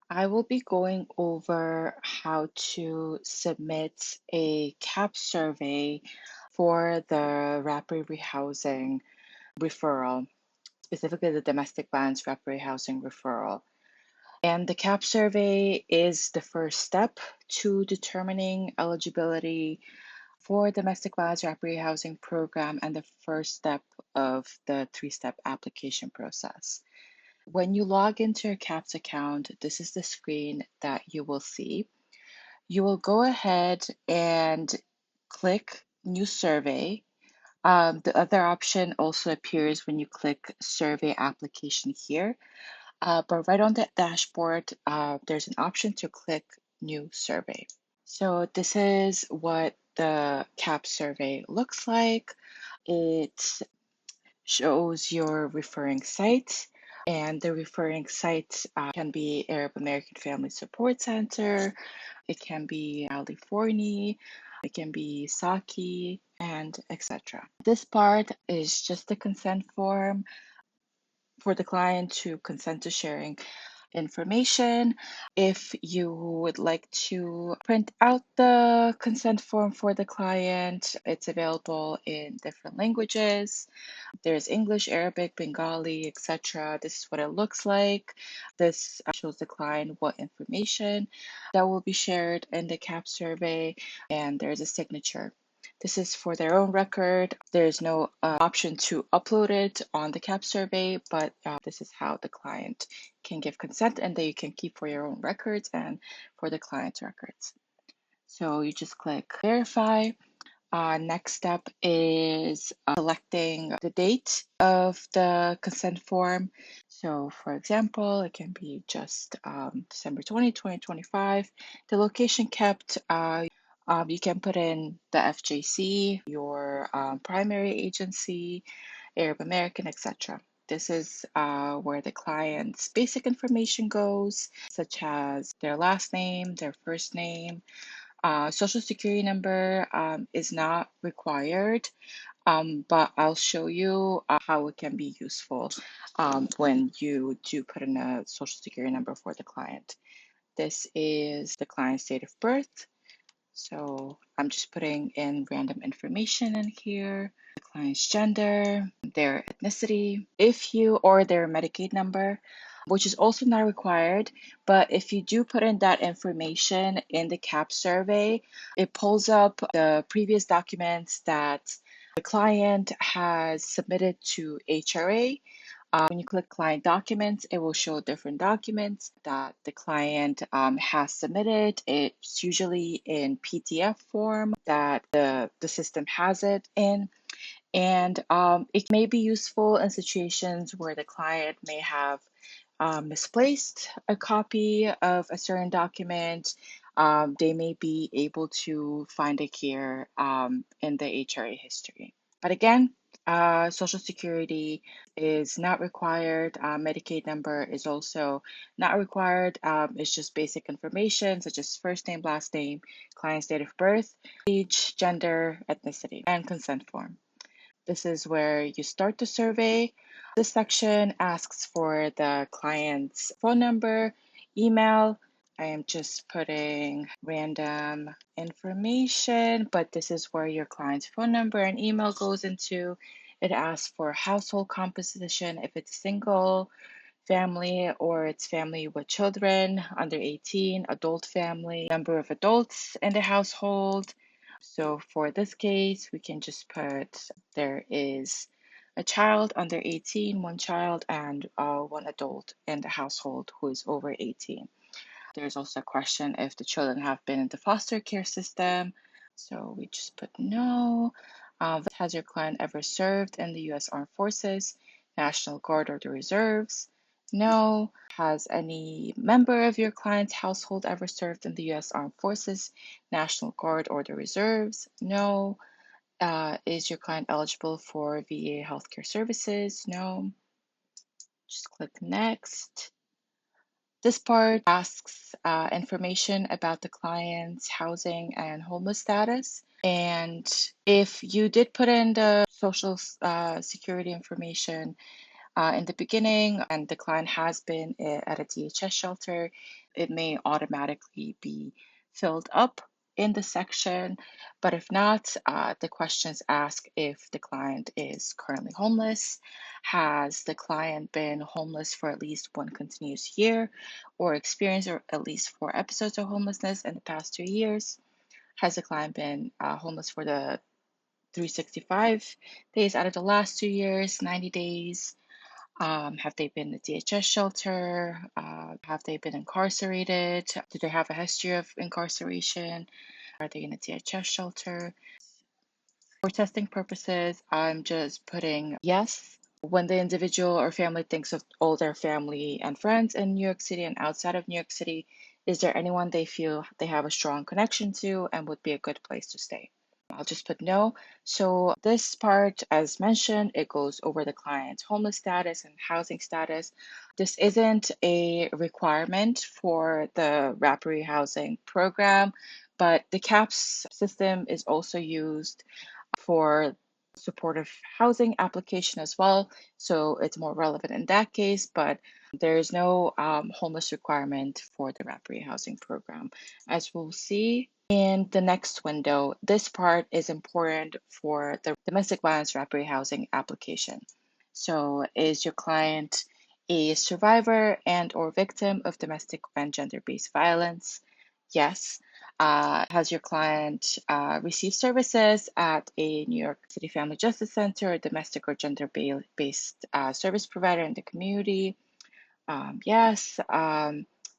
I will be going over how to submit a CAP survey for the rapid rehousing referral, specifically the domestic violence rapid rehousing referral. And the CAP survey is the first step to determining eligibility for domestic violence rapid rehousing program and the first step of the three-step application process. When you log into your CAPS account, this is the screen that you will see. You will go ahead and click New Survey. The other option also appears when you click Survey Application here. But right on the dashboard, there's an option to click New Survey. So this is what the CAPS survey looks like. It shows your referring site, and the referring site can be Arab American Family Support Center, it can be Ali Forney, it can be Saki, and etc. This part is just a consent form for the client to consent to sharing information. If you would like to print out the consent form for the client, it's available in different languages. There's English, Arabic, Bengali, etc. This is what it looks like. This shows the client what information that will be shared in the CAP survey, and there's a signature. This is for their own record. There's no option to upload it on the CAP survey, but this is how the client can give consent and that you can keep for your own records and for the client's records. So you just click verify. Next step is selecting the date of the consent form. So for example, it can be just December 20, 2025. The location kept, you can put in the FJC, your primary agency, Arab American, etc. This is where the client's basic information goes, such as their last name, their first name. Social security number is not required, but I'll show you how it can be useful when you do put in a social security number for the client. This is the client's date of birth. So I'm just putting in random information in here, the client's gender, their ethnicity, if you or their Medicaid number, which is also not required. But if you do put in that information in the CAP survey, it pulls up the previous documents that the client has submitted to HRA. When you click client documents, it will show different documents that the client has submitted. It's usually in PDF form that the system has it in. And it may be useful in situations where the client may have misplaced a copy of a certain document. They may be able to find it here in the HRA history. But again, Social Security is not required. Medicaid number is also not required. It's just basic information such as first name, last name, client's date of birth, age, gender, ethnicity, and consent form. This is where you start the survey. This section asks for the client's phone number, email. I am just putting random information, but this is where your client's phone number and email goes into. It asks for household composition, if it's single, family, or it's family with children under 18, adult family, number of adults in the household. So for this case, we can just put there is a child under 18, one child, and one adult in the household who is over 18. There's also a question if the children have been in the foster care system. So we just put no. Has your client ever served in the U.S. Armed Forces, National Guard, or the Reserves? No. Has any member of your client's household ever served in the U.S. Armed Forces, National Guard, or the Reserves? No. Is your client eligible for VA healthcare services? No. Just click next. This part asks information about the client's housing and homeless status. And if you did put in the social security information, in the beginning and the client has been at a DHS shelter, it may automatically be filled up in the section. But if not, the questions ask if the client is currently homeless, has the client been homeless for at least one continuous year, or experienced at least 4 episodes of homelessness in the past 2 years, has the client been homeless for the 365 days out of the last 2 years, 90 days? Have they been in a DHS shelter? Have they been incarcerated? Do they have a history of incarceration? Are they in a DHS shelter? For testing purposes, I'm just putting yes. When the individual or family thinks of all their family and friends in New York City and outside of New York City, is there anyone they feel they have a strong connection to and would be a good place to stay? I'll just put no. So this part, as mentioned, it goes over the client's homeless status and housing status. This isn't a requirement for the Rapid Housing program, but the CAPS system is also used for supportive housing application as well. So it's more relevant in that case, but there is no homeless requirement for the Rapid Housing program. As we'll see in the next window, this part is important for the domestic violence Rapid Housing application. So is your client a survivor and or victim of domestic and gender-based violence? Yes. Has your client received services at a New York City Family Justice Center, a domestic or gender-based service provider in the community? Yes.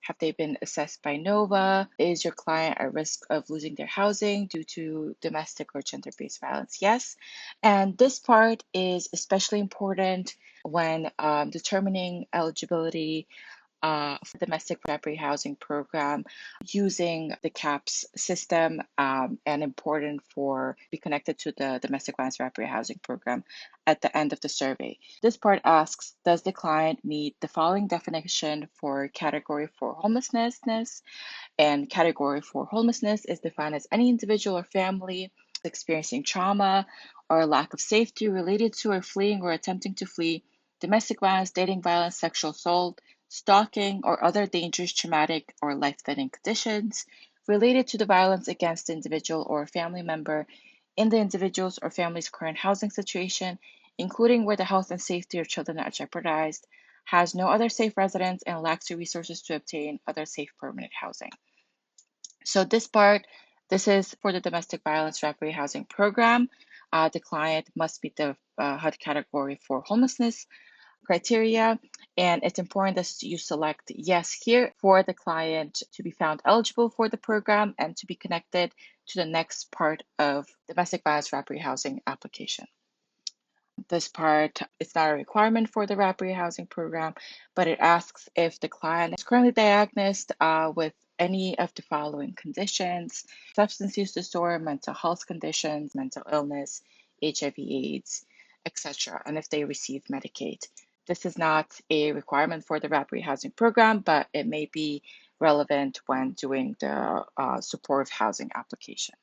Have they been assessed by NOVA? Is your client at risk of losing their housing due to domestic or gender-based violence? Yes. And this part is especially important when determining eligibility for the domestic rapid housing program using the CAPS system, and important for be connected to the domestic violence rapid housing program at the end of the survey. This part asks, does the client meet the following definition for category 4 homelessness? And category 4 homelessness is defined as any individual or family experiencing trauma or lack of safety related to or fleeing or attempting to flee domestic violence, dating violence, sexual assault, stalking, or other dangerous, traumatic, or life-threatening conditions related to the violence against the individual or a family member in the individual's or family's current housing situation, including where the health and safety of children are jeopardized, has no other safe residence, and lacks the resources to obtain other safe permanent housing. So this part, this is for the domestic violence rapid housing program. The client must meet the HUD category 4 homelessness criteria, and it's important that you select yes here for the client to be found eligible for the program and to be connected to the next part of domestic violence rapid housing application. This part is not a requirement for the rapid housing program, but it asks if the client is currently diagnosed with any of the following conditions: substance use disorder, mental health conditions, mental illness, HIV/AIDS, etc., and if they receive Medicaid. This is not a requirement for the rapid housing program, but it may be relevant when doing the supportive housing application.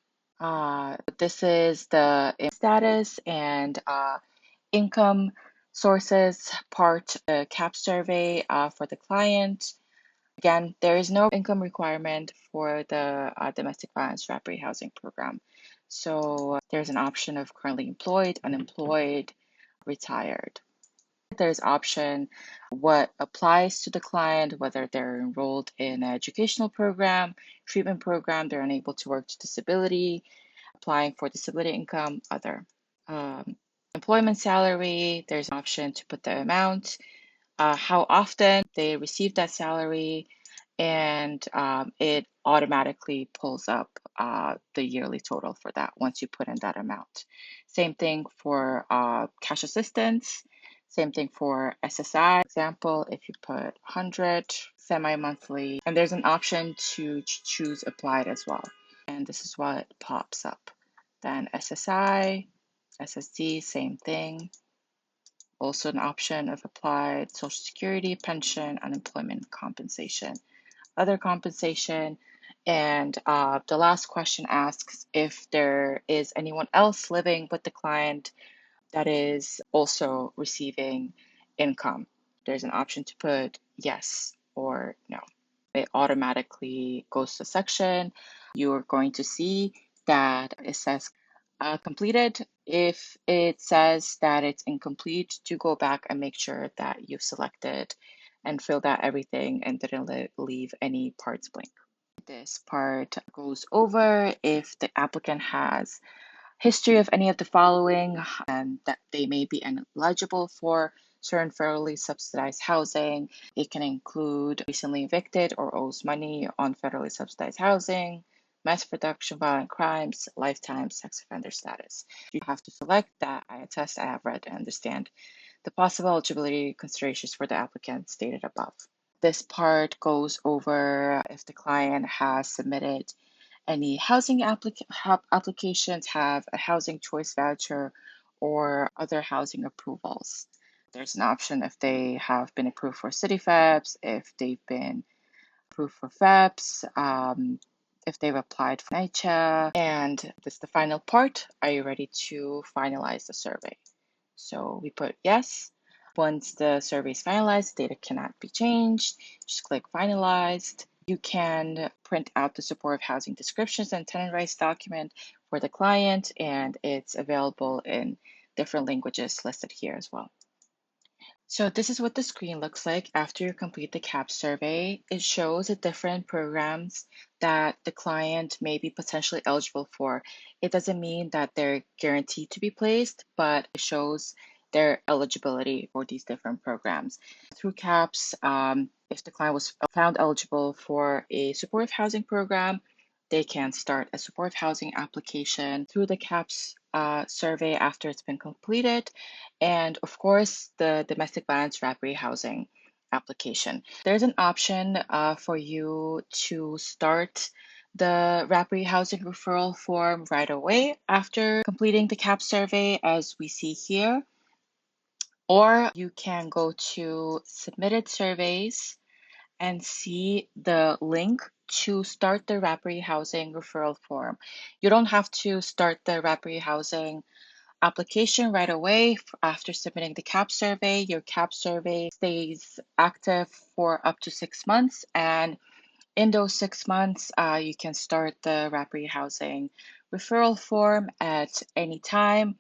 This is the status and income sources part, the CAP survey for the client. Again, there is no income requirement for the domestic violence rapid housing program. So there's an option of currently employed, unemployed, retired. There's option what applies to the client, whether they're enrolled in an educational program, treatment program, they're unable to work to disability, applying for disability income, other. Um, Employment salary, there's an option to put the amount, how often they receive that salary, and it automatically pulls up the yearly total for that once you put in that amount. Same thing for cash assistance, same thing for SSI. Example, if you put 100 semi-monthly, and there's an option to choose applied as well. And this is what pops up. Then SSI, SSD, same thing. Also an option of applied Social Security, pension, unemployment compensation, other compensation. And the last question asks if there is anyone else living with the client that is also receiving income. There's an option to put yes or no. It automatically goes to section. You're going to see that it says completed. If it says that it's incomplete, to go back and make sure that you've selected and filled out everything and didn't leave any parts blank. This part goes over if the applicant has history of any of the following and that they may be ineligible for certain federally subsidized housing. It can include recently evicted or owes money on federally subsidized housing, mass production, violent crimes, lifetime sex offender status. You have to select that. I attest, I have read and understand the possible eligibility considerations for the applicant stated above. This part goes over if the client has submitted any housing applications, have a housing choice voucher, or other housing approvals. There's an option if they have been approved for city FEPS, if they've been approved for FEPS, if they've applied for NYCHA. And this is the final part. Are you ready to finalize the survey? So we put yes. Once the survey is finalized, data cannot be changed. Just click finalized. You can print out the supportive housing descriptions and tenant rights document for the client, and it's available in different languages listed here as well. So this is what the screen looks like after you complete the CAP survey. It shows the different programs that the client may be potentially eligible for. It doesn't mean that they're guaranteed to be placed, but it shows their eligibility for these different programs. Through CAPS, if the client was found eligible for a supportive housing program, they can start a supportive housing application through the CAPS survey after it's been completed. And of course, the domestic violence rapid housing application. There's an option for you to start the rapid housing referral form right away after completing the CAP survey, as we see here. Or you can go to submitted surveys and see the link to start the rapid housing referral form. You don't have to start the rapid housing application right away after submitting the CAP survey. Your CAP survey stays active for up to 6 months, and in those 6 months, you can start the rapid housing referral form at any time.